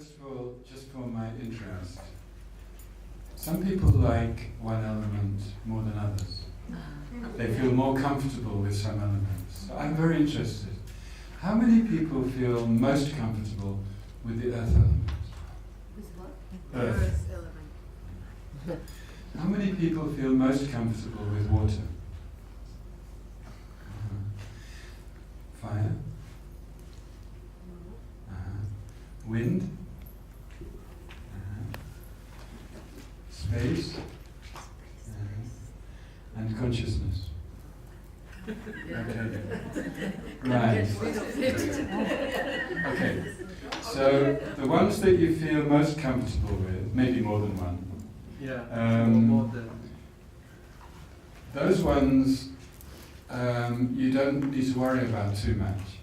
First of all, just for my interest, some people like one element more than others. They feel more comfortable with some elements. So I'm very interested. How many people feel most comfortable with the earth element? With what? Earth element. How many people feel most comfortable with water? Fire? Wind? Space? And consciousness. Okay. Right. Okay. So the ones that you feel most comfortable with, maybe more than one. Yeah. More than. Those ones you don't need to worry about too much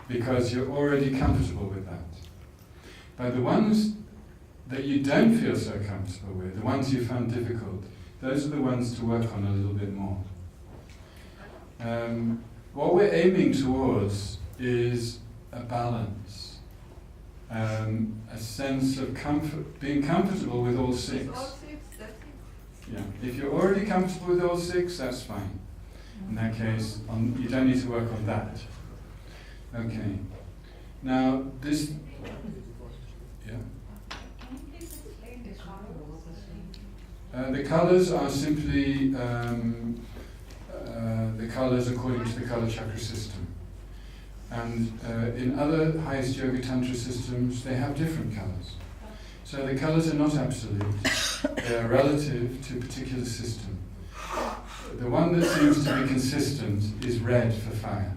because you're already comfortable with that. But the ones that you don't feel so comfortable with, the ones you found difficult, those are the ones to work on a little bit more. What we're aiming towards is a balance, a sense of comfort, being comfortable with all six. All six, that's it. Yeah, if you're already comfortable with all six, that's fine. In that case, you don't need to work on that. Okay. Now, this. Yeah. Can you please explain the colors? The colors are simply the colors according to the Kalachakra system. And in other highest yoga tantra systems, they have different colors. So the colors are not absolute. They are relative to a particular system. The one that seems to be consistent is red for fire.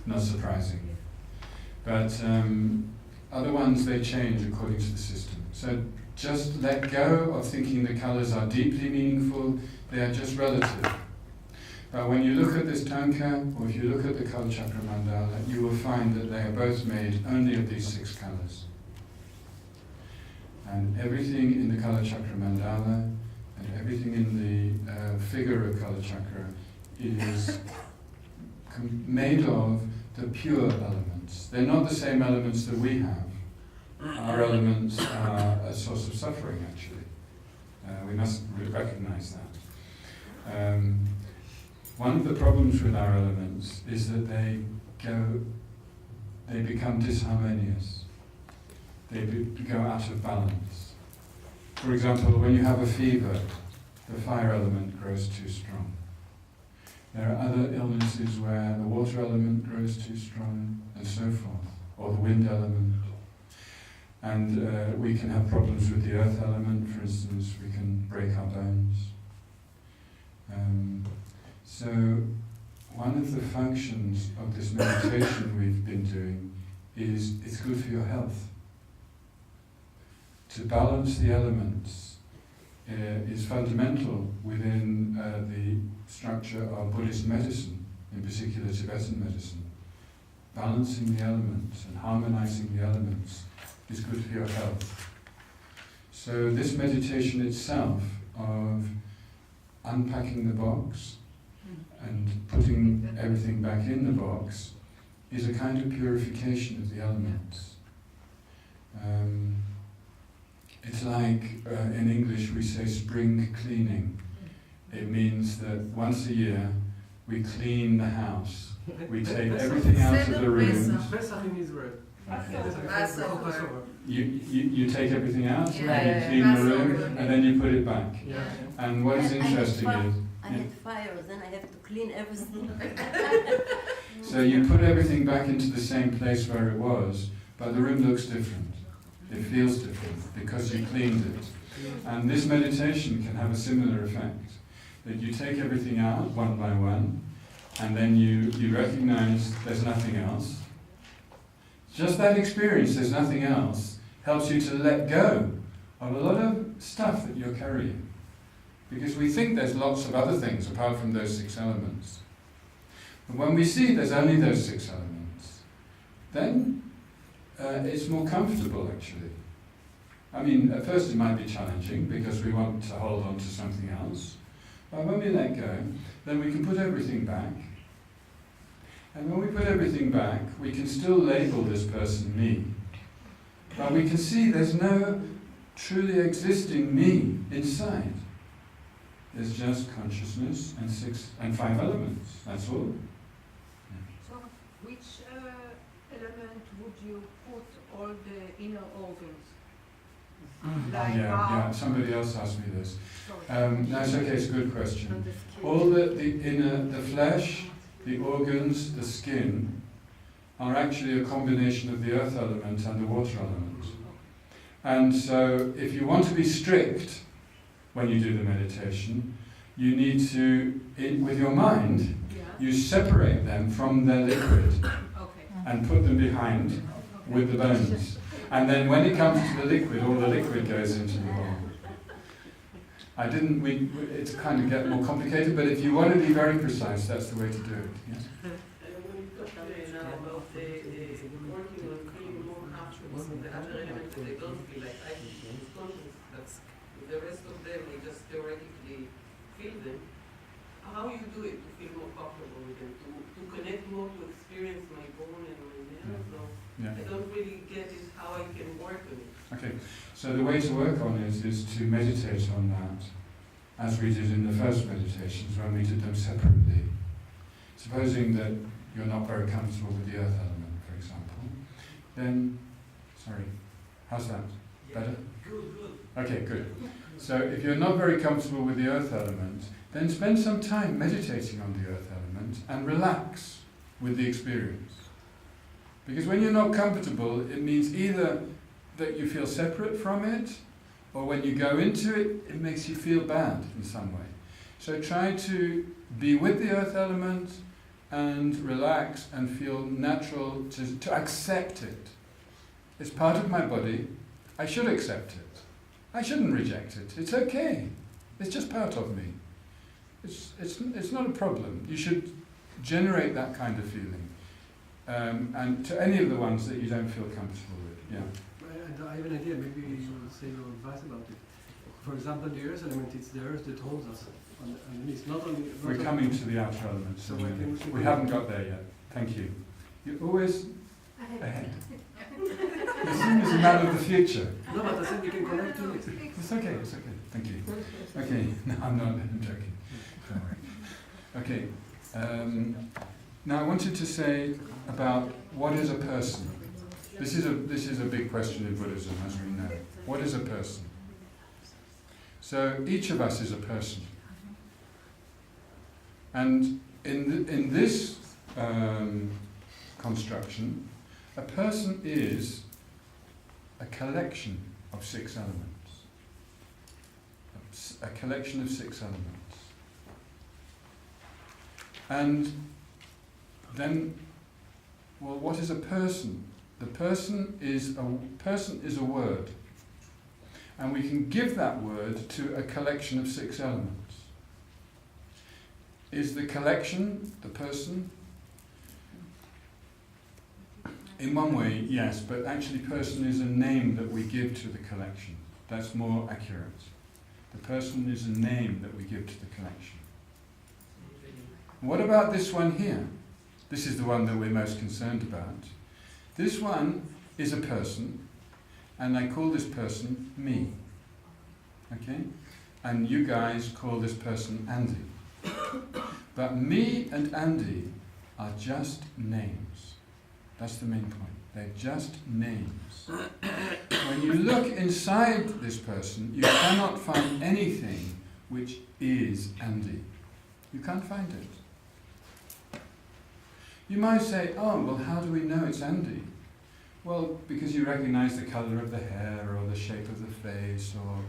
Not surprising. But other ones, they change according to the system. So just let go of thinking the colors are deeply meaningful. They are just relative. But when you look at this tanka, or if you look at the Kalachakra mandala, you will find that they are both made only of these six colors. And everything in the Kalachakra mandala and everything in the figure of Kalachakra is made of the pure elements. They're not the same elements that we have. Our elements are a source of suffering, actually. We must recognize that. One of the problems with our elements is that they become disharmonious. They go out of balance. For example, when you have a fever, the fire element grows too strong. There are other illnesses where the water element grows too strong, and so forth, or the wind element. And we can have problems with the earth element, for instance, we can break our bones. So one of the functions of this meditation we've been doing is it's good for your health. To balance the elements is fundamental within the structure of Buddhist medicine, in particular Tibetan medicine. Balancing the elements and harmonizing the elements is good for your health. So this meditation itself of unpacking the box and putting everything back in the box is a kind of purification of the elements. It's like, in English we say spring cleaning. It means that once a year we clean the house. We take everything out of the rooms. Pesach in Israel. You take everything out, and you clean the room, and then you put it back. Yeah. And what is interesting is... I had fire, then I have to clean everything. So you put everything back into the same place where it was, but the room looks different. It feels different because you cleaned it. And this meditation can have a similar effect. That you take everything out one by one, and then you recognize there's nothing else. Just that experience, there's nothing else, helps you to let go of a lot of stuff that you're carrying. Because we think there's lots of other things apart from those six elements. But when we see there's only those six elements, then it's more comfortable actually. I mean, at first it might be challenging because we want to hold on to something else. But when we let go, then we can put everything back. And when we put everything back, we can still label this person me. But we can see there's no truly existing me inside. There's just consciousness and 6 and 5 elements. That's all. So, which element would you put all the inner organs? Like Yeah. Somebody else asked me this. sorry. No, it's okay. It's a good question. All the inner, the flesh, the organs, the skin, are actually a combination of the earth element and the water element. And so, if you want to be strict when you do the meditation, you need to, with your mind, Yeah. you separate them from their liquid Okay. and put them behind with the bones. And then when it comes to the liquid, all the liquid goes into the bowl. It's kind of get more complicated, but if you want to be very precise, that's the way to do it. Yes? When you talk now about working on feeling more afterwards, the other elements that I don't feel like I feel conscious, that's the rest of them, I just theoretically feel them. How you do it to feel more comfortable with them, to connect more, to experience my bone and my nerves? So Yeah. I don't really get it, how I can work on it. Okay, so the way to work on it is to meditate on that, as we did in the first meditations when we did them separately. Supposing that you're not very comfortable with the earth element, for example, then, how's that? Better? Good. Okay, good. So if you're not very comfortable with the earth element, then spend some time meditating on the earth element and relax with the experience. Because when you're not comfortable, it means either that you feel separate from it, or when you go into it, it makes you feel bad in some way. So try to be with the earth element and relax and feel natural to accept it. It's part of my body. I should accept it. I shouldn't reject it. It's okay. It's just part of me. It's not a problem. You should generate that kind of feeling. And to any of the ones that you don't feel comfortable with. Yeah. I have an idea, maybe you will say your advice about it. For example, the earth element, it's the earth that holds us underneath. Not only. We're coming to the outer elements. So we haven't got there yet. Thank you. You're always ahead. You seem as a man of the future. No, but I think we can connect to it. It's okay. Thank you. Okay, no, I'm not. I'm joking. Don't worry. Okay. Now I wanted to say about what is a person. This is a big question in Buddhism, as we know. What is a person? So each of us is a person, and in this construction, a person is a collection of 6 elements. A collection of 6 elements. And then, well, what is a person? The person is a word. And we can give that word to a collection of 6 elements. Is the collection the person? In one way, yes, but actually person is a name that we give to the collection. That's more accurate. The person is a name that we give to the collection. What about this one here? This is the one that we're most concerned about. This one is a person, and I call this person me. Okay? And you guys call this person Andy. But me and Andy are just names. That's the main point. They're just names. When you look inside this person, you cannot find anything which is Andy. You can't find it. You might say, oh, well, how do we know it's Andy? Well, because you recognize the color of the hair, or the shape of the face, or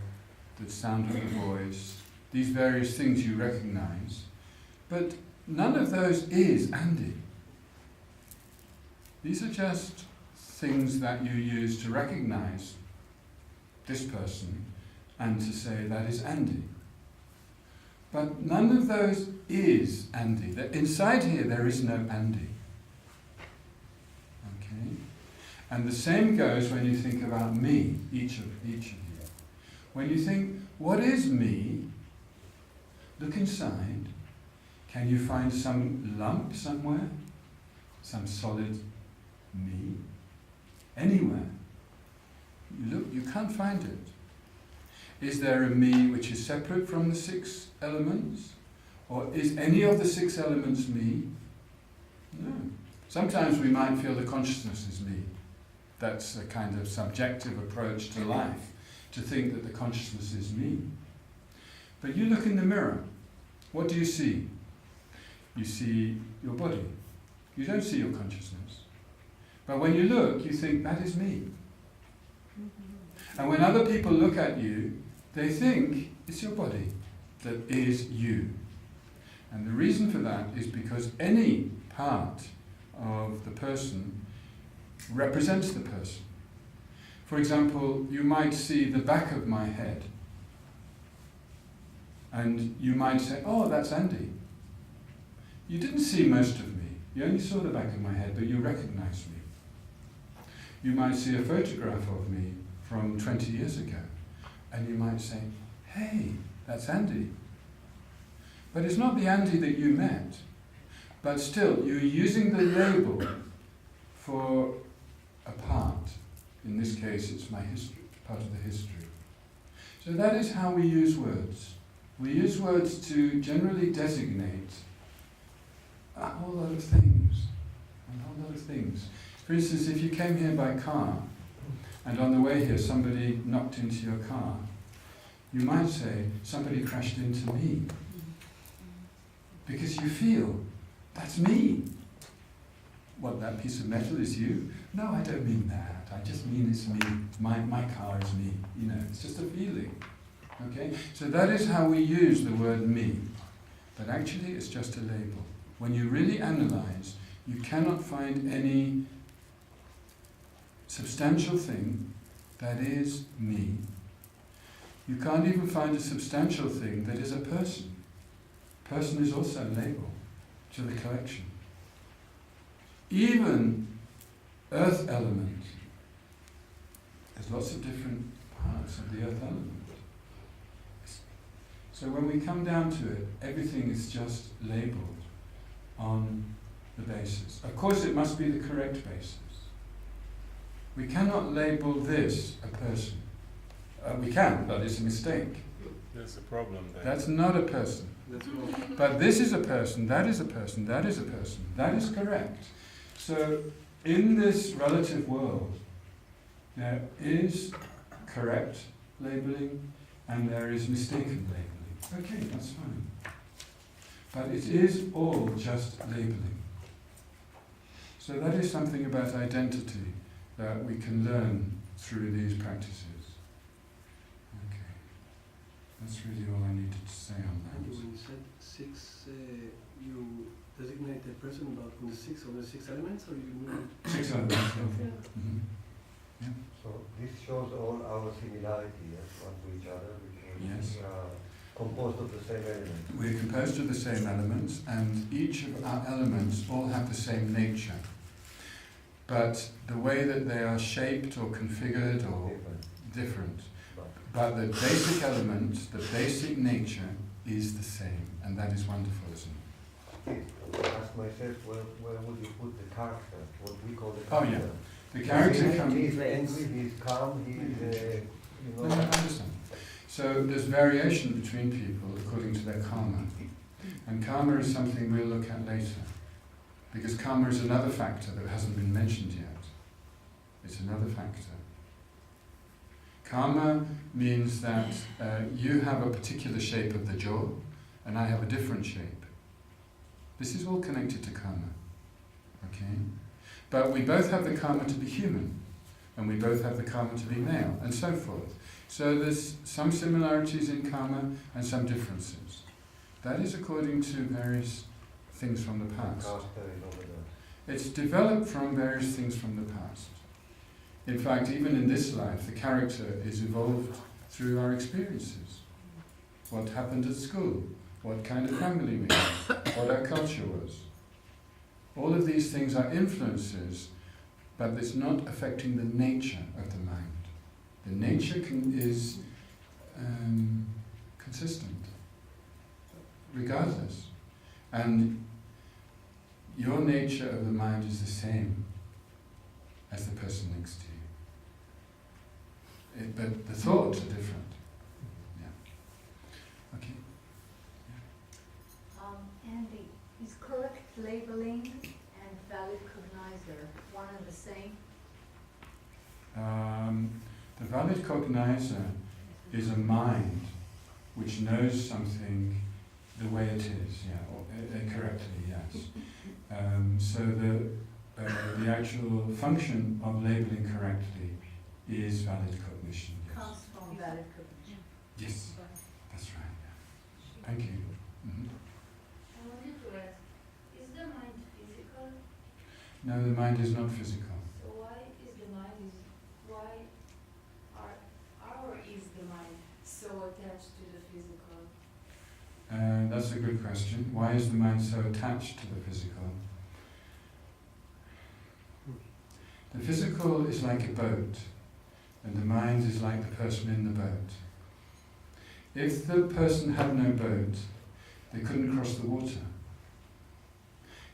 the sound of the voice. These various things you recognize. But none of those is Andy. These are just things that you use to recognize this person and to say that is Andy. But none of those is Andy. Inside here there is no Andy. Okay? And the same goes when you think about me, each of you. When you think, what is me? Look inside. Can you find some lump somewhere? Some solid me? Anywhere? can't find it. Is there a me which is separate from the 6 elements? Or is any of the 6 elements me? No. Sometimes we might feel the consciousness is me. That's a kind of subjective approach to life, to think that the consciousness is me. But you look in the mirror, what do you see? You see your body. You don't see your consciousness. But when you look, you think, that is me. And when other people look at you, they think it's your body that is you. And the reason for that is because any part of the person represents the person. For example, you might see the back of my head, and you might say, oh, that's Andy. You didn't see most of me. You only saw the back of my head, but you recognized me. You might see a photograph of me from 20 years ago, and you might say, hey, that's Andy. But it's not the Andy that you met, but still, you're using the label for a part. In this case, it's my history, part of the history. So that is how we use words. We use words to generally designate a whole lot of things. For instance, if you came here by car, and on the way here somebody knocked into your car, you might say, somebody crashed into me. Because you feel, that's me. What, that piece of metal is you? No, I don't mean that. I just mean it's me. My car is me. You know, it's just a feeling. Okay? So that is how we use the word me. But actually it's just a label. When you really analyze, you cannot find any substantial thing that is me. You can't even find a substantial thing that is a person. Person is also a label to the collection. Even earth element, there's lots of different parts of the earth element. So when we come down to it, everything is just labeled on the basis. Of course it must be the correct basis. We cannot label this a person. We can, but it's a mistake. There's a problem there. That's not a person. But this is a person, that is a person, that is a person. That is correct. So in this relative world, there is correct labeling and there is mistaken labeling. Okay, that's fine. But it is all just labeling. So that is something about identity that we can learn through these practices. Okay. That's really all I needed to say on that. And when you said 6, you designate a person about on the 6 of the 6 elements, or you mean 6 elements. Mm-hmm. Yeah. So this shows all our similarity, yes, one to each other, because Yes. we are composed of the same elements. We're composed of the same elements, and each of our elements all have the same nature. But the way that they are shaped or configured or different. But the basic element, the basic nature is the same, and that is wonderful, isn't it? I asked myself, where would you put the character, what we call the Oh, character? yeah. The character He comes... is angry, he is calm, he is, No, I understand. So there's variation between people according to their karma. And karma is something we'll look at later. Because karma is another factor that hasn't been mentioned yet. It's another factor. Karma means that you have a particular shape of the jaw, and I have a different shape. This is all connected to karma. Okay? But we both have the karma to be human, and we both have the karma to be male, and so forth. So there's some similarities in karma and some differences. That is according to various things from the past. It's developed from various things from the past. In fact, even in this life, the character is evolved through our experiences. What happened at school, what kind of family we had, what our culture was. All of these things are influences, but it's not affecting the nature of the mind. The nature is consistent, regardless. And your nature of the mind is the same as the person next to you. but the thoughts are different. Yeah. Okay. Andy, is correct labeling and valid cognizer one and the same? The valid cognizer is a mind which knows something the way it is, or correctly, yes. So the actual function of labeling correctly is valid cognition. Yes. Comes from valid cognition. Yes, that's right. Yeah. Thank you. Mm-hmm. I wanted to ask, is the mind physical? No, the mind is not physical. So why is the mind so attached to the physical? That's a good question. Why is the mind so attached to the physical? The physical is like a boat, and the mind is like the person in the boat. If the person had no boat, they couldn't cross the water.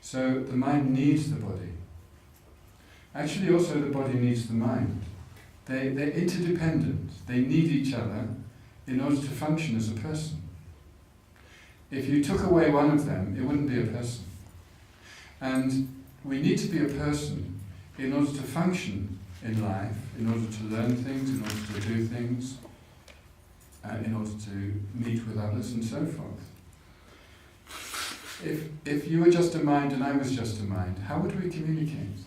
So the mind needs the body. Actually, also the body needs the mind. They're interdependent. They need each other in order to function as a person. If you took away one of them, it wouldn't be a person. And we need to be a person in order to function in life, in order to learn things, in order to do things, in order to meet with others and so forth. If you were just a mind and I was just a mind, how would we communicate?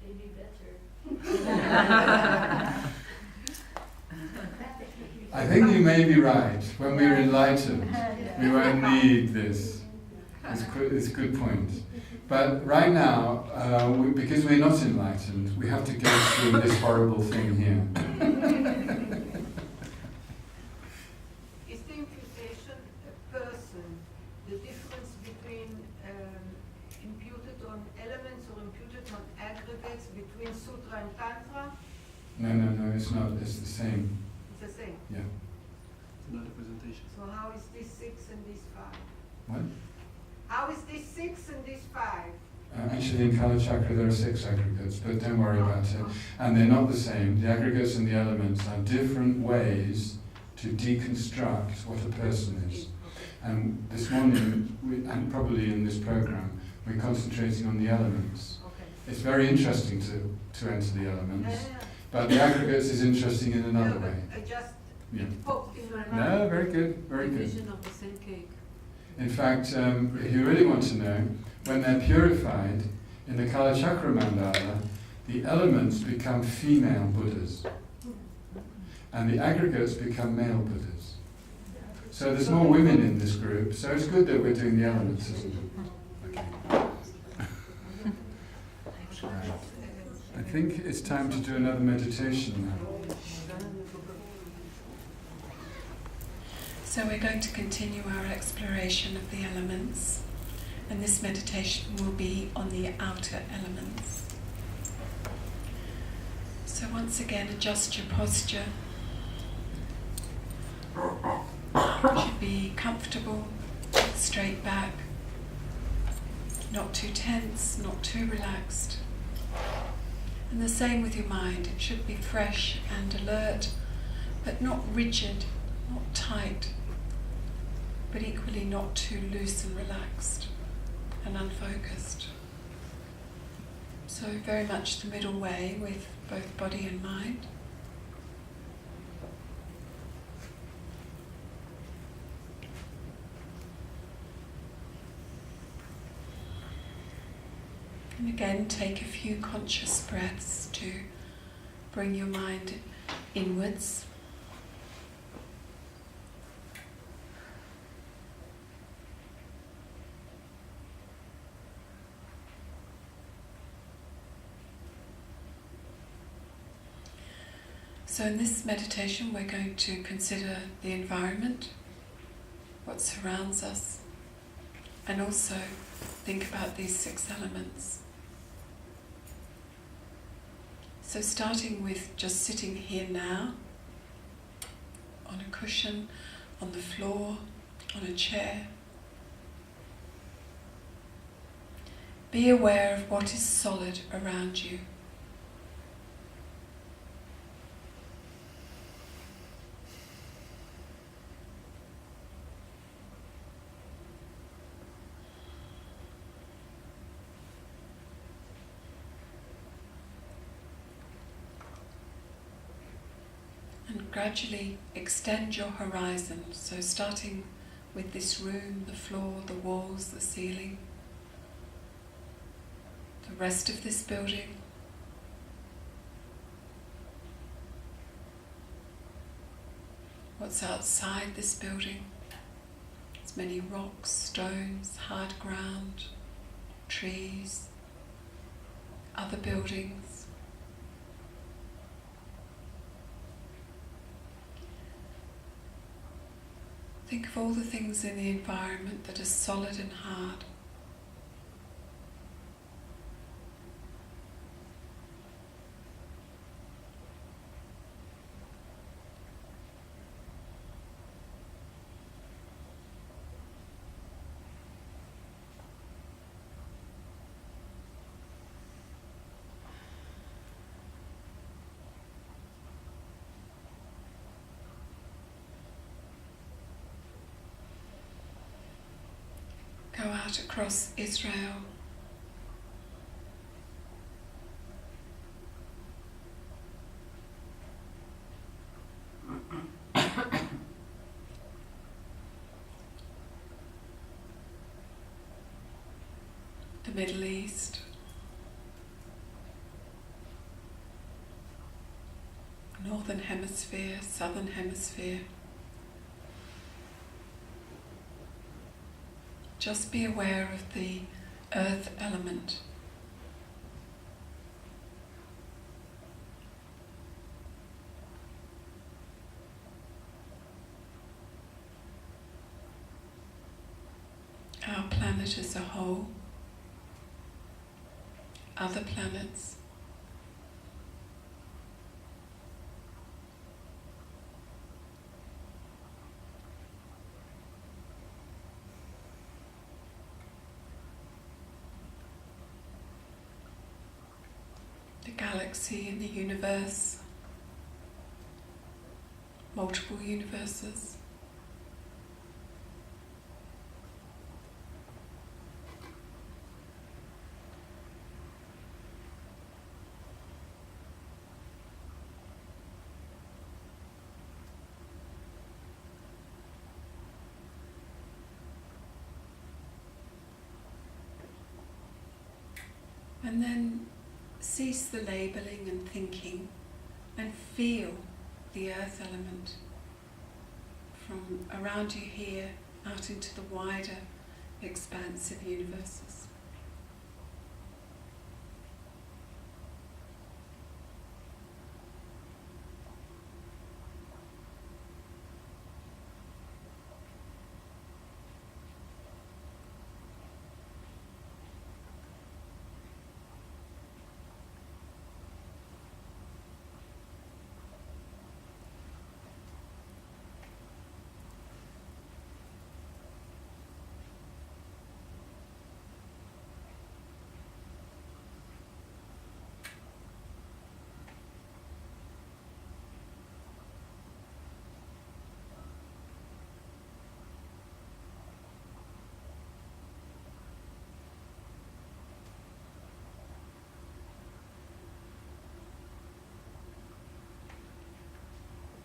Maybe better. I think you may be right. When we're enlightened, we won't need this. It's a good point. But right now, because we're not enlightened, we have to go through this horrible thing here. Is the imputation a person, the difference between imputed on elements or imputed on aggregates between Sutra and Tantra? No, it's not. It's the same. It's the same. Yeah. Another presentation. So how is this 6 and this 5? What? How is this 6 and this 5? Actually, in Kalachakra there are 6 aggregates, but don't worry about it. And they're not the same. The aggregates and the elements are different ways to deconstruct what a person is. And this morning, and probably in this program, we're concentrating on the elements. Okay. It's very interesting to enter the elements, but the aggregates is interesting in another way. I just Yeah. poked in my mind. No, very good, very good. Division of the same cake. In fact, if you really want to know, when they're purified, in the Kalachakra mandala, the elements become female Buddhas, and the aggregates become male Buddhas. So there's more women in this group, so it's good that we're doing the elements, isn't it? Okay. Right. I think it's time to do another meditation now. So we're going to continue our exploration of the elements, and this meditation will be on the outer elements. So once again, adjust your posture. You should be comfortable, straight back, not too tense, not too relaxed. And the same with your mind. It should be fresh and alert, but not rigid, not tight, but equally not too loose and relaxed and unfocused. So very much the middle way with both body and mind. And again, take a few conscious breaths to bring your mind inwards. So in this meditation we're going to consider the environment, what surrounds us, and also think about these 6 elements. So starting with just sitting here now, on a cushion, on the floor, on a chair. Be aware of what is solid around you. gradually extend your horizon. So starting with this room, the floor, the walls, the ceiling, the rest of this building, what's outside this building, as many rocks, stones, hard ground, trees, other buildings. Think of all the things in the environment that are solid and hard. Go out across Israel. The Middle East. Northern Hemisphere, Southern Hemisphere. Just be aware of the earth element. Our planet as a whole, other planets, the galaxy and the universe, multiple universes. And then cease the labeling and thinking and feel the earth element from around you here out into the wider expanse of universes.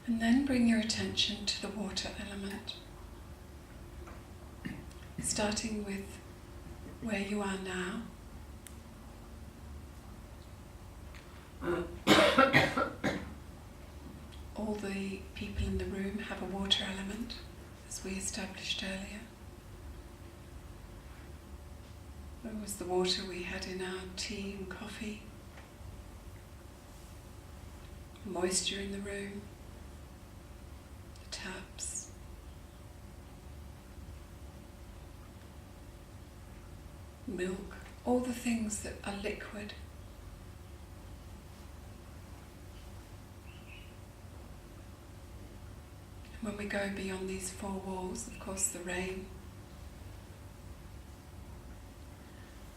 And then bring your attention to the water element, starting with where you are now. All the people in the room have a water element, as we established earlier. It was the water we had in our tea and coffee, moisture in the room, the taps. Milk, all the things that are liquid. And when we go beyond these four walls, of course the rain,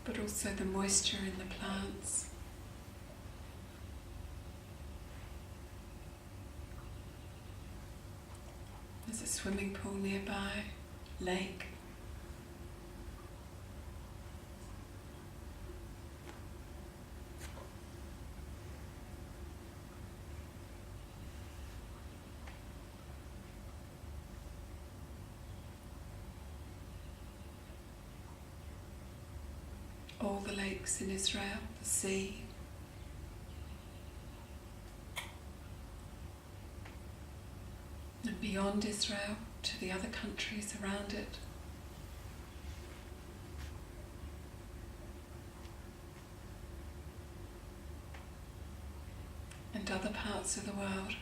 but also the moisture in the plants. There's a swimming pool nearby, lake. all the lakes in Israel, the sea, and beyond Israel to the other countries around it. And other parts of the world.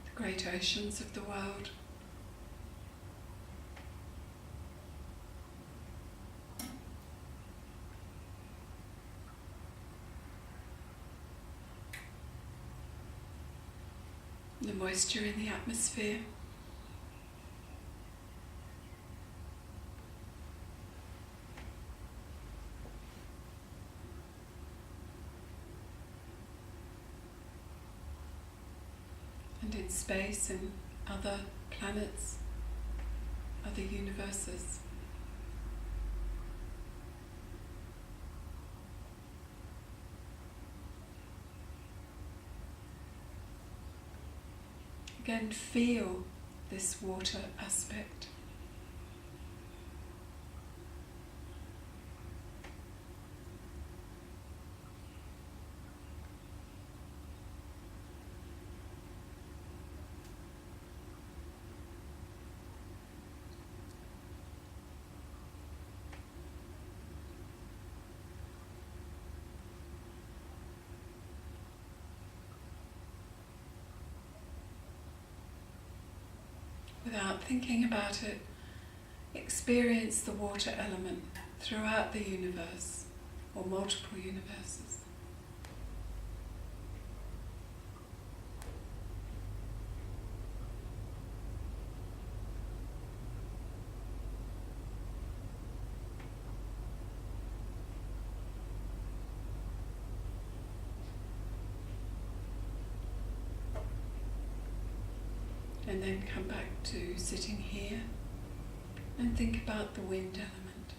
The great oceans of the world. The moisture in the atmosphere. And in space and other planets, other universes. Again, feel this water aspect. Without thinking about it, experience the water element throughout the universe, or multiple universes. And then come back to sitting here and think about the wind element.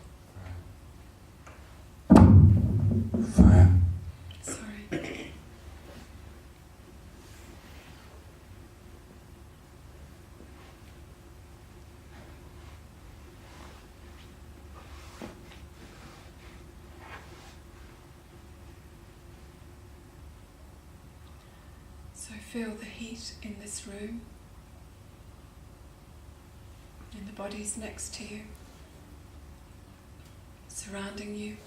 Fire. Sorry. So feel the heat in this room. In the bodies next to you, surrounding you.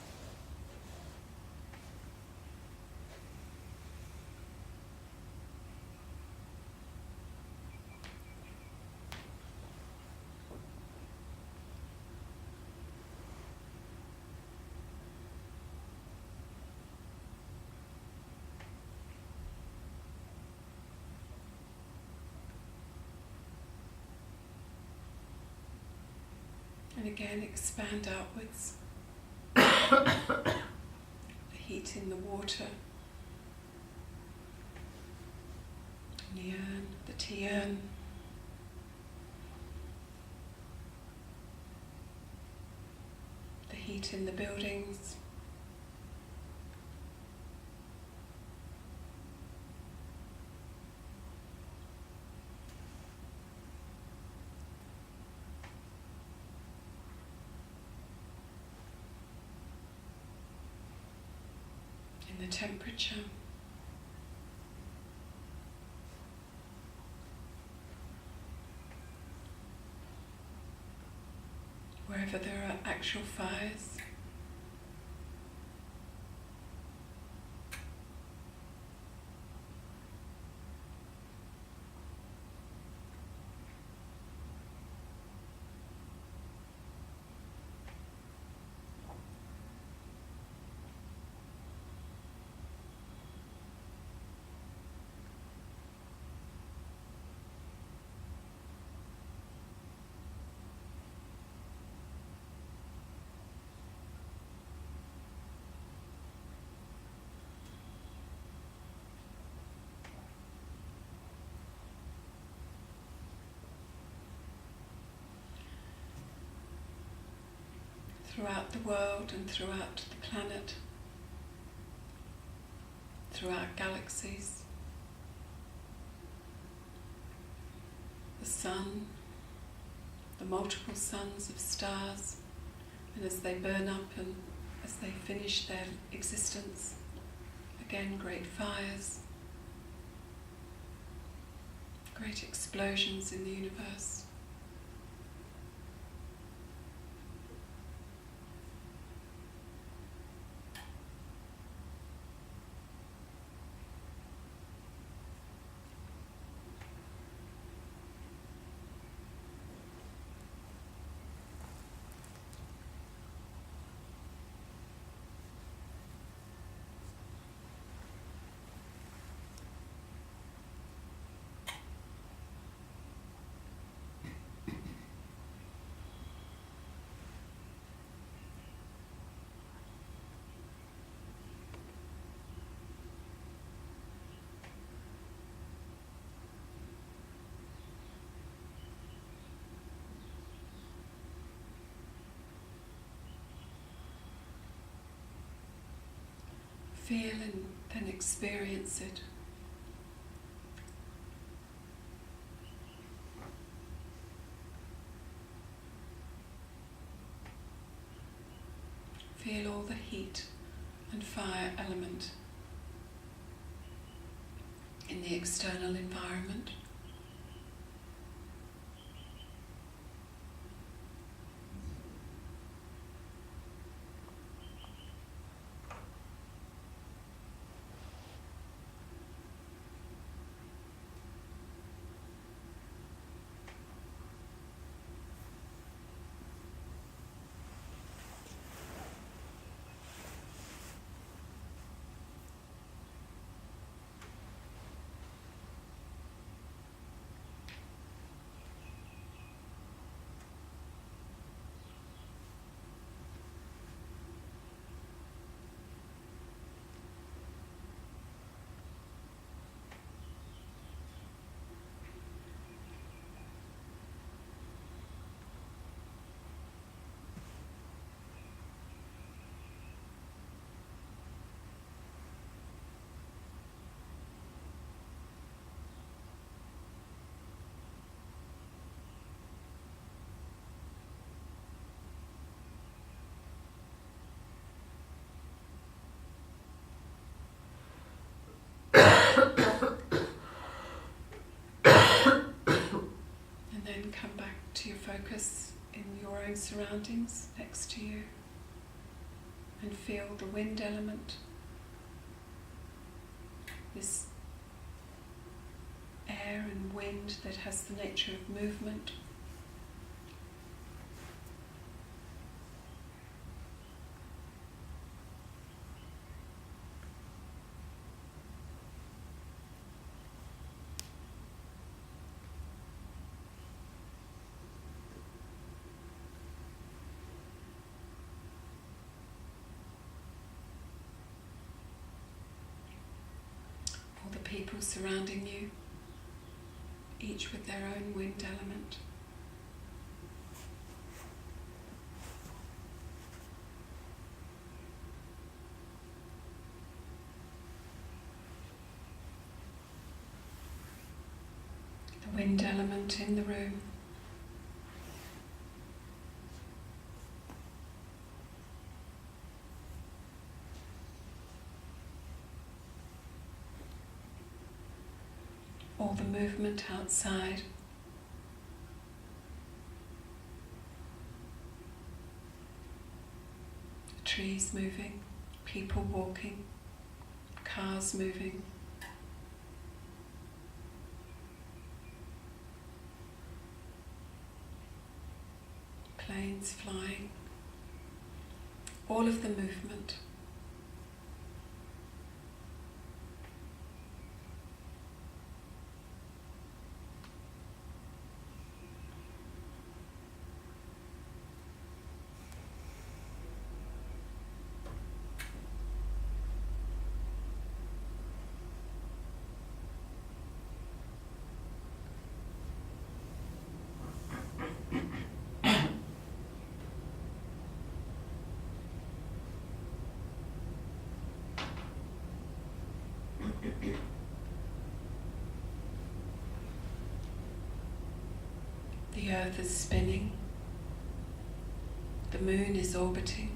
And again, expand outwards. The heat in the water, the urn, the tea urn. The heat in the buildings. The temperature, wherever there are actual fires, throughout the world and throughout the planet, throughout galaxies. The sun, the multiple suns of stars, and as they burn up and as they finish their existence, again great fires, great explosions in the universe. Feel and then experience it. Feel all the heat and fire element in the external environment. Then come back to your focus in your own surroundings next to you and feel the wind element, this air and wind that has the nature of movement. All the people surrounding you, each with their own wind element. The wind element in the room. All the movement outside. Trees moving, people walking, cars moving. Planes flying. All of the movement. earth is spinning, the moon is orbiting.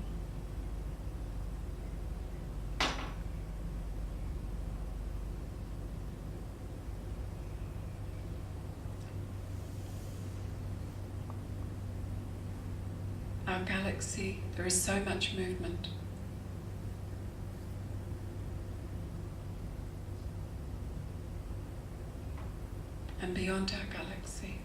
Our galaxy, there is so much movement. And beyond our galaxy,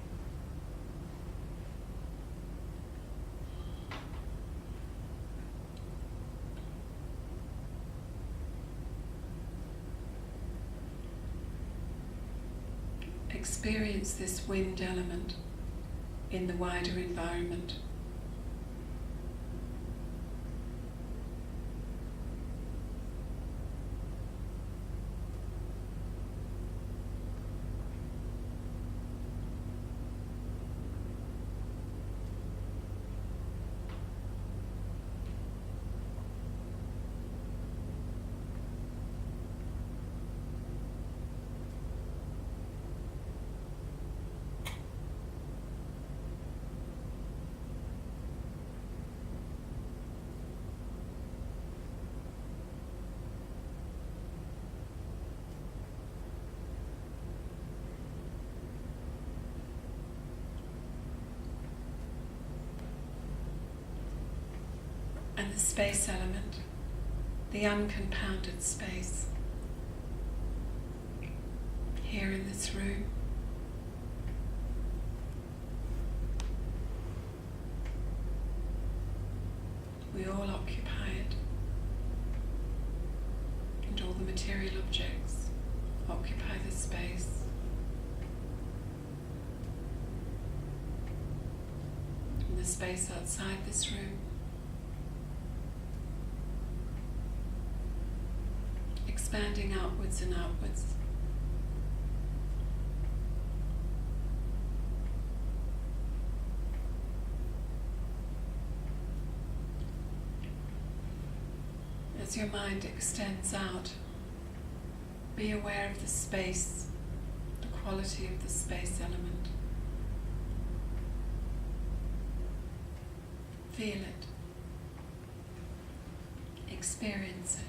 experience this wind element in the wider environment. And the space element, the uncompounded space, here in this room. We all occupy it, and all the material objects occupy this space. And the space outside this room, expanding outwards and outwards. As your mind extends out, be aware of the space, the quality of the space element. Feel it. Experience it.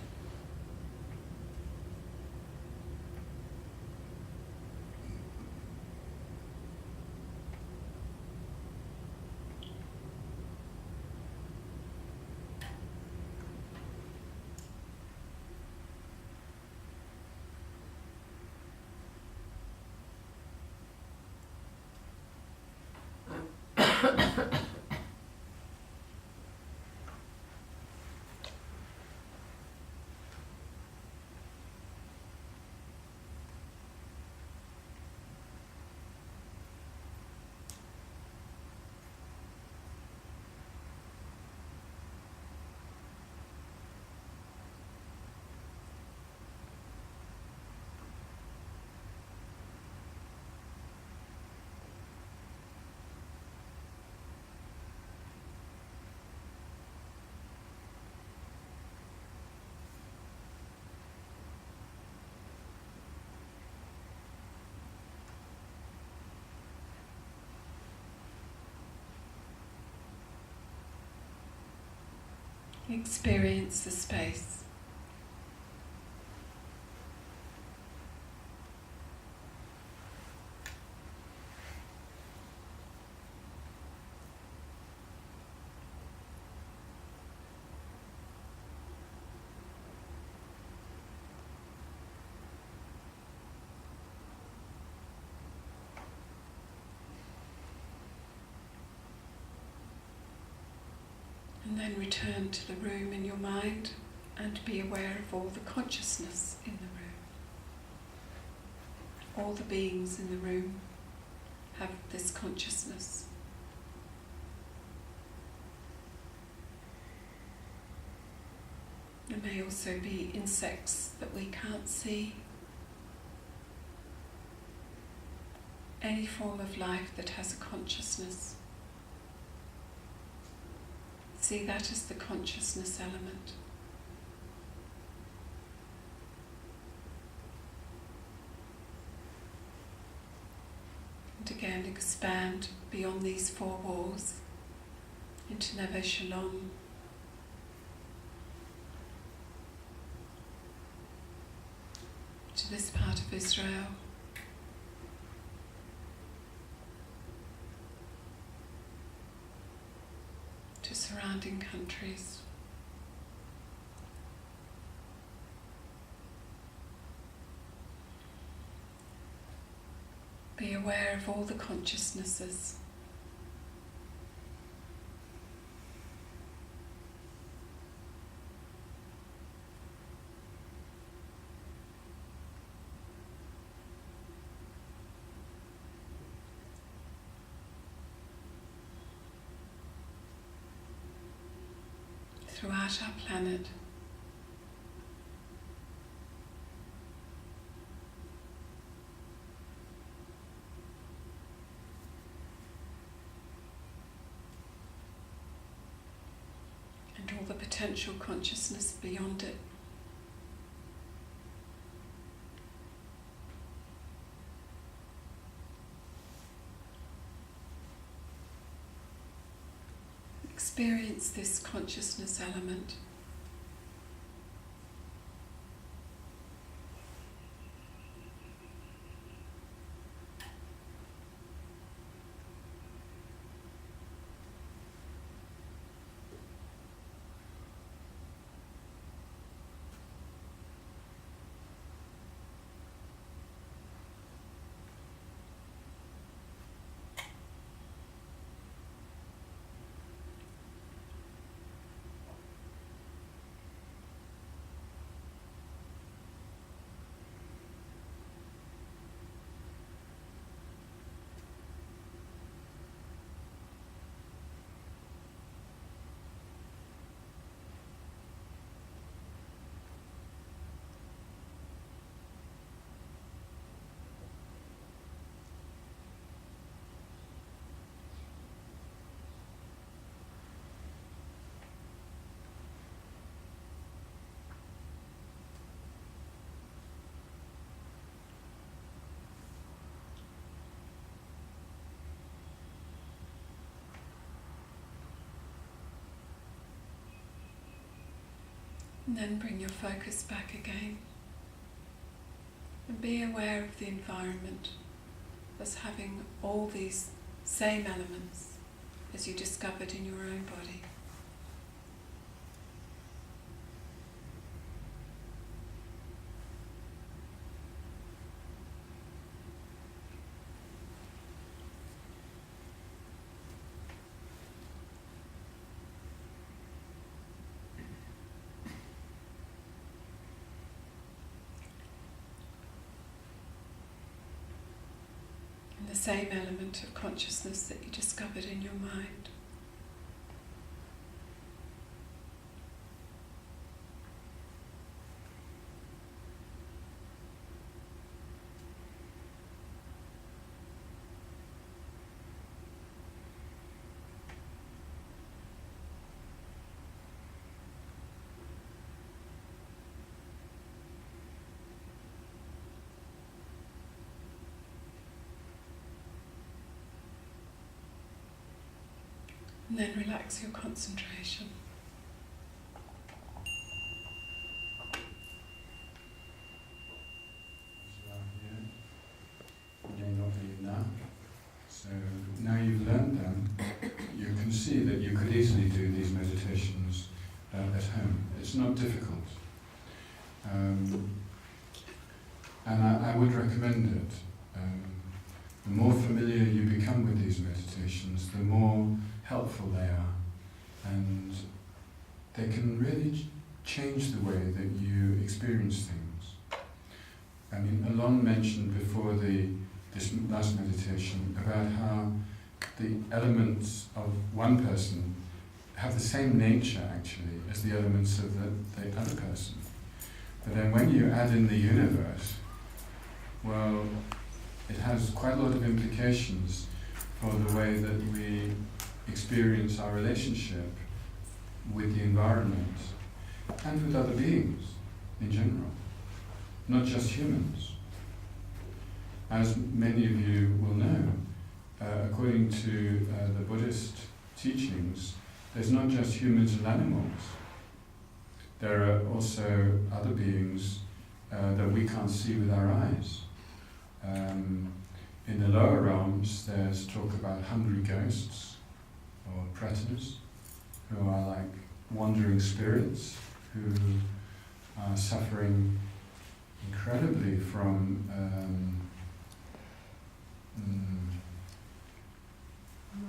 Experience the space. And then return to the room in your mind and be aware of all the consciousness in the room. All the beings in the room have this consciousness. There may also be insects that we can't see. Any form of life that has a consciousness. See that as the consciousness element. And again expand beyond these four walls into Neve Shalom. To this part of Israel. To surrounding countries. Be aware of all the consciousnesses. Throughout our planet. And all the potential consciousness beyond it. Experience this consciousness element. And then bring your focus back again and be aware of the environment as having all these same elements as you discovered in your own body. The same element of consciousness that you discovered in your mind. And then relax your concentration. So now you've learned them, you can see that you could easily do these meditations at home. It's not difficult. And I would recommend it. The more familiar you become with these meditations, the more helpful they are. And they can really change the way that you experience things. I mean, Alon mentioned before this last meditation about how the elements of one person have the same nature, actually, as the elements of the other person. But then when you add in the universe, well, it has quite a lot of implications for the way that we experience our relationship with the environment and with other beings in general, not just humans. As many of you will know, according to the Buddhist teachings, there's not just humans and animals. There are also other beings that we can't see with our eyes. In the lower realms, there's talk about hungry ghosts or pretas, who are like wandering spirits who are suffering incredibly from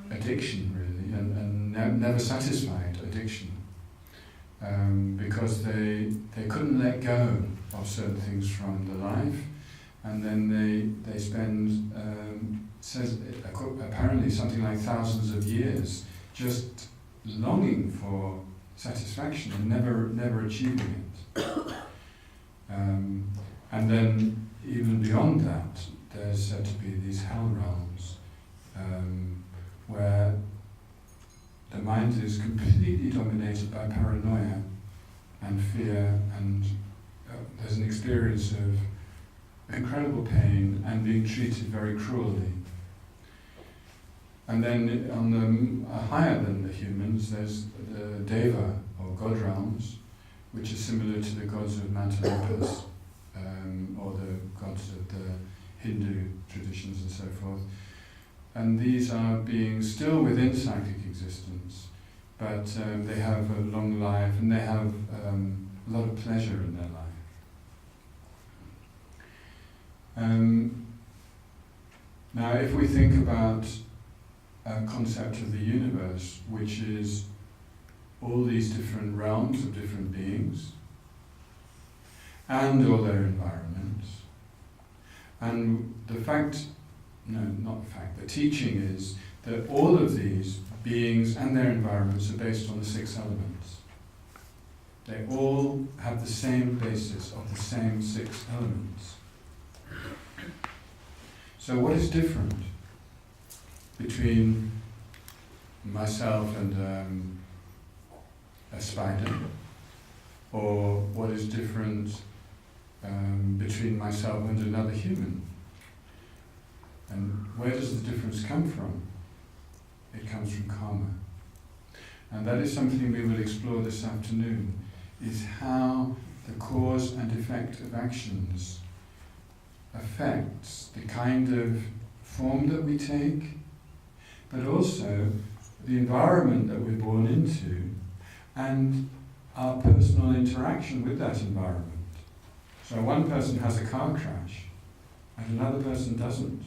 addiction, really, and never satisfied addiction, because they couldn't let go of certain things from the life, and then they spend says apparently something like thousands of years just longing for satisfaction and never achieving it. And then even beyond that, there's said to be these hell realms where the mind is completely dominated by paranoia and fear, and there's an experience of incredible pain and being treated very cruelly. And then on the higher than the humans, there's the Deva, or God realms, which is similar to the gods of Mount Olympus, or the gods of the Hindu traditions and so forth. And these are beings still within psychic existence, but they have a long life and they have a lot of pleasure in their life. Now, if we think about a concept of the universe, which is all these different realms of different beings, and all their environments, and the teaching is that all of these beings and their environments are based on the 6 elements. They all have the same basis of the same 6 elements. So what is different between myself and a spider? Or what is different between myself and another human? And where does the difference come from? It comes from karma. And that is something we will explore this afternoon, is how the cause and effect of actions affects the kind of form that we take, but also the environment that we're born into and our personal interaction with that environment. So one person has a car crash and another person doesn't.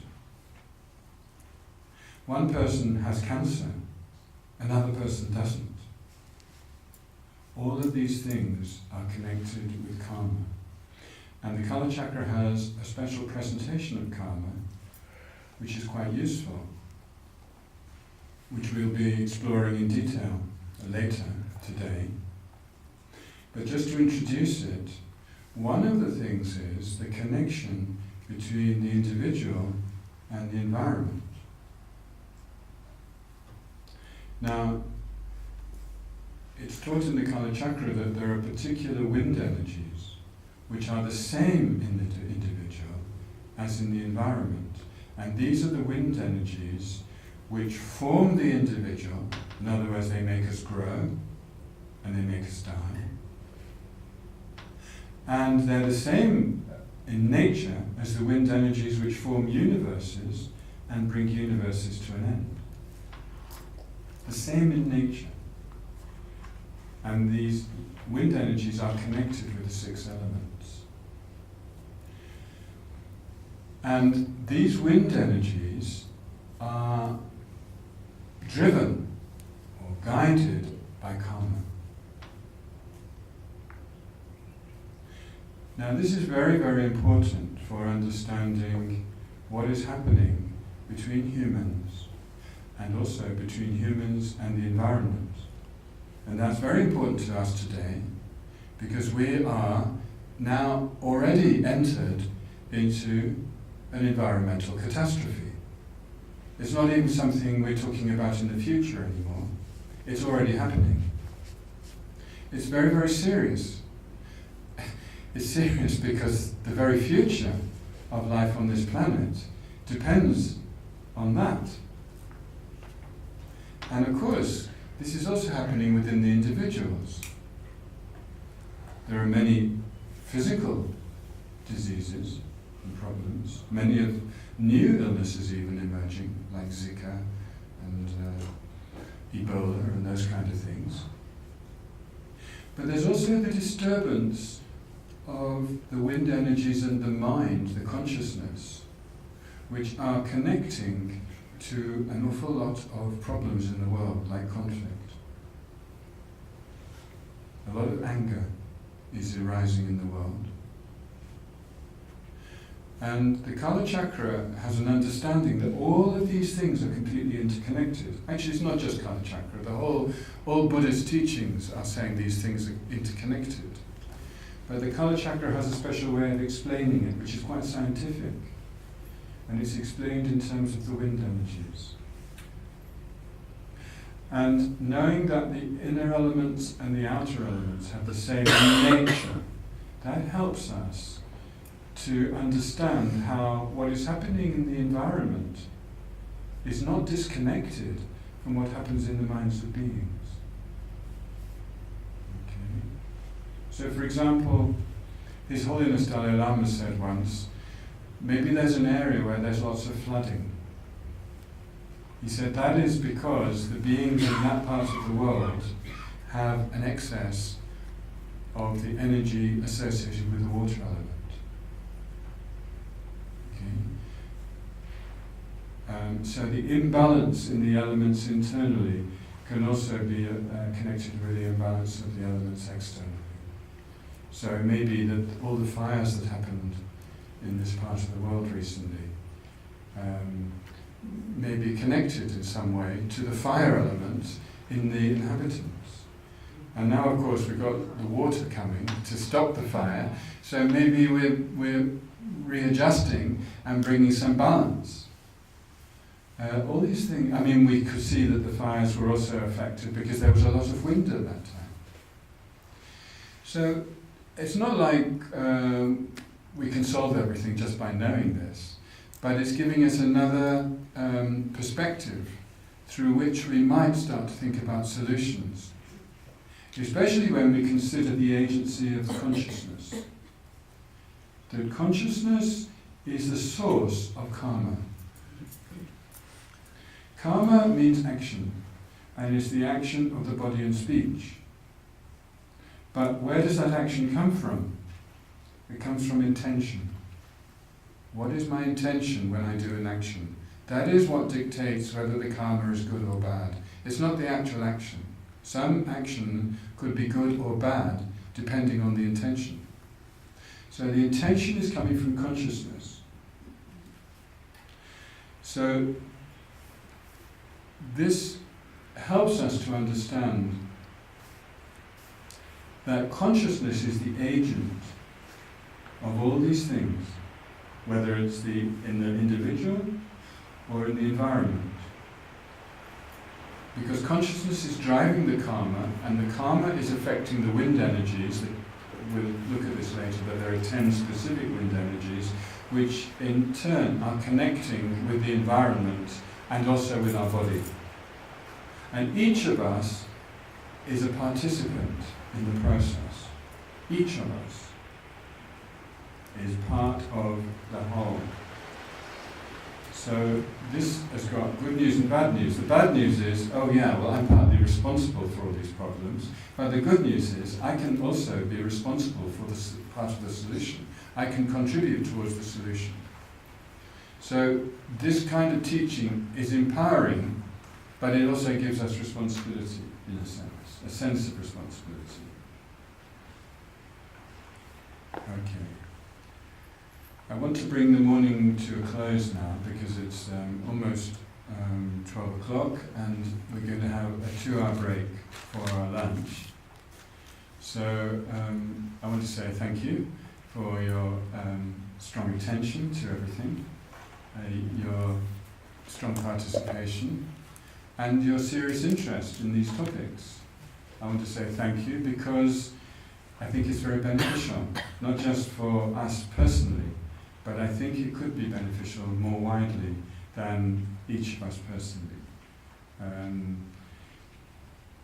One person has cancer, another person doesn't. All of these things are connected with karma. And the Kalachakra has a special presentation of karma, which is quite useful, which we'll be exploring in detail later today. But just to introduce it, one of the things is the connection between the individual and the environment. Now, it's taught in the Kalachakra that there are particular wind energies which are the same in the individual as in the environment. And these are the wind energies which form the individual. In other words, they make us grow and they make us die. And they're the same in nature as the wind energies which form universes and bring universes to an end. The same in nature. And these wind energies are connected with the 6 elements. And these wind energies are driven or guided by karma. Now this is very, very important for understanding what is happening between humans and also between humans and the environment. And that's very important to us today because we are now already entered into an environmental catastrophe. It's not even something we're talking about in the future anymore. It's already happening. It's very, very serious. It's serious because the very future of life on this planet depends on that. And of course, this is also happening within the individuals. There are many physical diseases and problems, many of new illnesses even emerging, like Zika and Ebola and those kind of things. But there's also the disturbance of the wind energies and the mind, the consciousness, which are connecting to an awful lot of problems in the world, like conflict. A lot of anger is arising in the world. And the Kalachakra has an understanding that all of these things are completely interconnected. Actually, it's not just Kalachakra. All Buddhist teachings are saying these things are interconnected. But the Kalachakra has a special way of explaining it, which is quite scientific. And it's explained in terms of the wind energies. And knowing that the inner elements and the outer elements have the same nature, that helps us to understand how what is happening in the environment is not disconnected from what happens in the minds of beings. Okay. So for example, His Holiness Dalai Lama said once, maybe there's an area where there's lots of flooding. He said that is because the beings in that part of the world have an excess of the energy associated with the water element. So the imbalance in the elements internally can also be connected with the imbalance of the elements externally. So it may be that all the fires that happened in this part of the world recently may be connected in some way to the fire element in the inhabitants. And now, of course, we've got the water coming to stop the fire, so maybe we're readjusting and bringing some balance. All these things, I mean, we could see that the fires were also affected because there was a lot of wind at that time. So it's not like we can solve everything just by knowing this, but it's giving us another perspective through which we might start to think about solutions, especially when we consider the agency of consciousness. That consciousness is the source of karma. Karma means action, and is the action of the body and speech. But where does that action come from? It comes from intention. What is my intention when I do an action? That is what dictates whether the karma is good or bad. It's not the actual action. Some action could be good or bad, depending on the intention. So the intention is coming from consciousness. So this helps us to understand that consciousness is the agent of all these things, whether it's in the individual or in the environment. Because consciousness is driving the karma, and the karma is affecting the wind energies. We'll look at this later, but there are 10 specific wind energies which in turn are connecting with the environment and also with our body. And each of us is a participant in the process. Each of us is part of the whole. So this has got good news and bad news. The bad news is, oh yeah, well I'm partly responsible for all these problems. But the good news is, I can also be responsible for the part of the solution. I can contribute towards the solution. So this kind of teaching is empowering, but it also gives us responsibility, in a sense of responsibility. Okay. I want to bring the morning to a close now because it's almost 12 o'clock and we're going to have a 2-hour break for our lunch. So I want to say thank you for your strong attention to everything, your strong participation, and your serious interest in these topics. I want to say thank you because I think it's very beneficial, not just for us personally, but I think it could be beneficial more widely than each of us personally.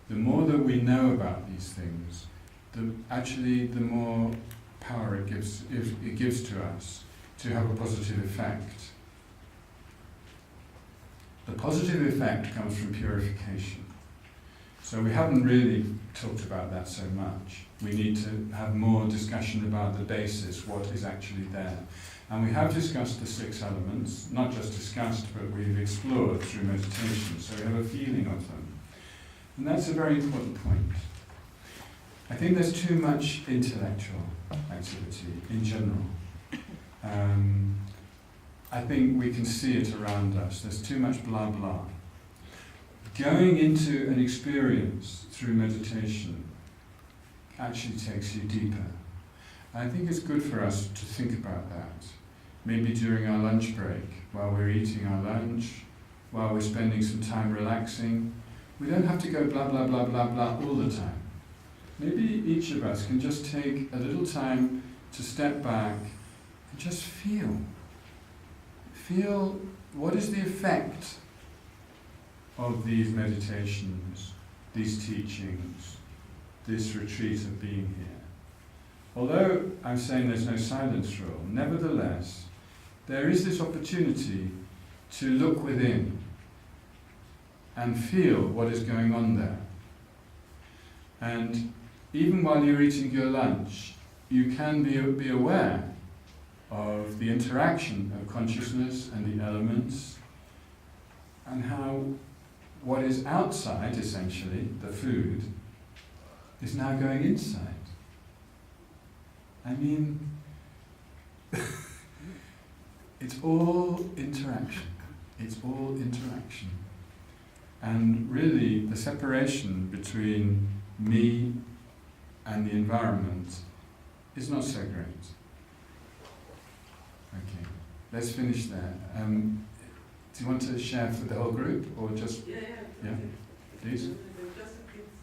the more that we know about these things, the more power it gives to us to have a positive effect. The positive effect comes from purification. So we haven't really talked about that so much. We need to have more discussion about the basis, what is actually there. And we have discussed the 6 elements, not just discussed, but we've explored through meditation, so we have a feeling of them. And that's a very important point. I think there's too much intellectual activity in general. I think we can see it around us. There's too much blah blah. Going into an experience through meditation actually takes you deeper. I think it's good for us to think about that. Maybe during our lunch break, while we're eating our lunch, while we're spending some time relaxing. We don't have to go blah blah blah blah blah all the time. Maybe each of us can just take a little time to step back and just feel. Feel what is the effect of these meditations, these teachings, this retreat of being here. Although I'm saying there's no silence rule, nevertheless, there is this opportunity to look within and feel what is going on there. And even while you're eating your lunch, you can be aware of the interaction of consciousness and the elements, and how what is outside, essentially, the food, is now going inside. I mean, it's all interaction. It's all interaction. And really, the separation between me and the environment is not so great. Okay, let's finish there. Do you want to share for the whole group, or just... Yeah? Please? Just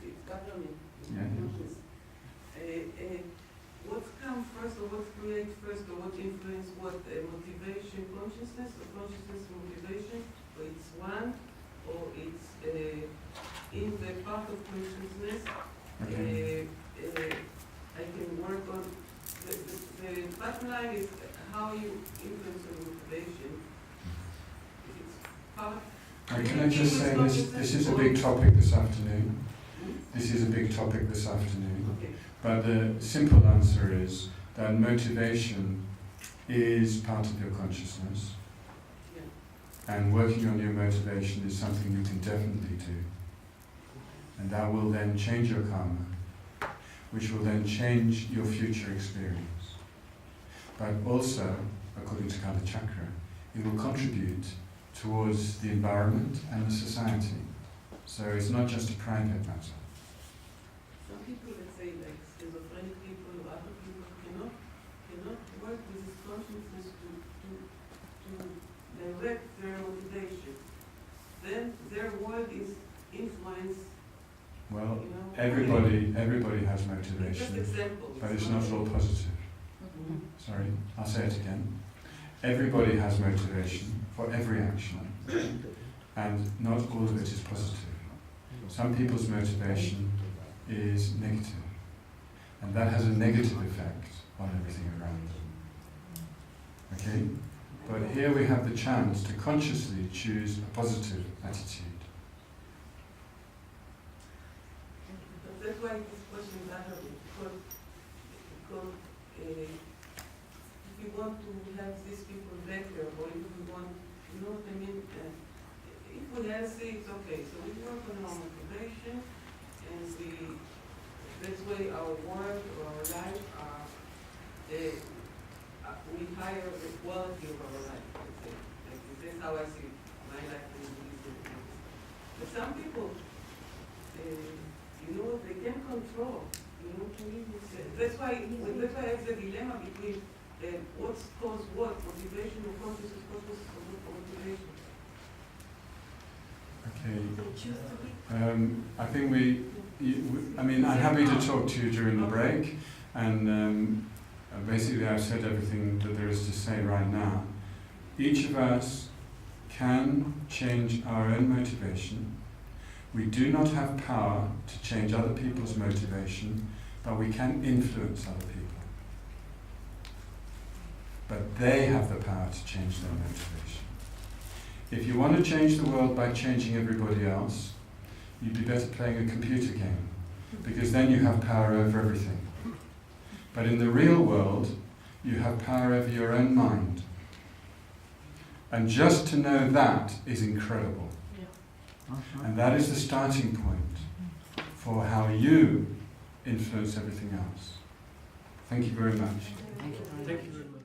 it's background. Yeah. What comes first, or what creates first, or what influence what? Motivation, consciousness, or consciousness, motivation? Or it's one, or it's in the part of consciousness. Okay. I can work on the bottom line is how you influence your motivation. If it's part. Can I just say this is a big topic this afternoon. This is a big topic this afternoon. Okay. But the simple answer is that motivation is part of your consciousness. Yeah. And working on your motivation is something you can definitely do. And that will then change your karma, which will then change your future experience. But also, according to Kalachakra, it will contribute towards the environment and the society. So it's not just a private matter. Some people, let's say, like schizophrenic people or other people, cannot work with this consciousness to direct their motivation. Then their world is influenced. Well, You know, everybody has just motivation, examples. but it's not all positive. Sorry, I'll say it again. Everybody has motivation for every action, and not all of it is positive. Some people's motivation is negative, and that has a negative effect on everything around them. Okay? But here we have the chance to consciously choose a positive attitude. But that's why this question matters, because if we want to have these people better, or if we want, you know what I mean? If we have it's okay. So we work on our motivation, and that's why our work or our life we hire the quality of our life. Let's say, like this is how I see my life in Buddhism. But some people, they can control. You know what I mean? That's why I have the dilemma between what's caused what, motivation or consciousness, or motivation. Okay. I think I'm happy to talk to you during the break, and basically I've said everything that there is to say right now. Each of us can change our own motivation, We do not have power to change other people's motivation, but we can influence other people. But they have the power to change their motivation. If you want to change the world by changing everybody else, you'd be better playing a computer game, because then you have power over everything. But in the real world, you have power over your own mind. And just to know that is incredible. And that is the starting point for how you influence everything else. Thank you very much. Thank you very much.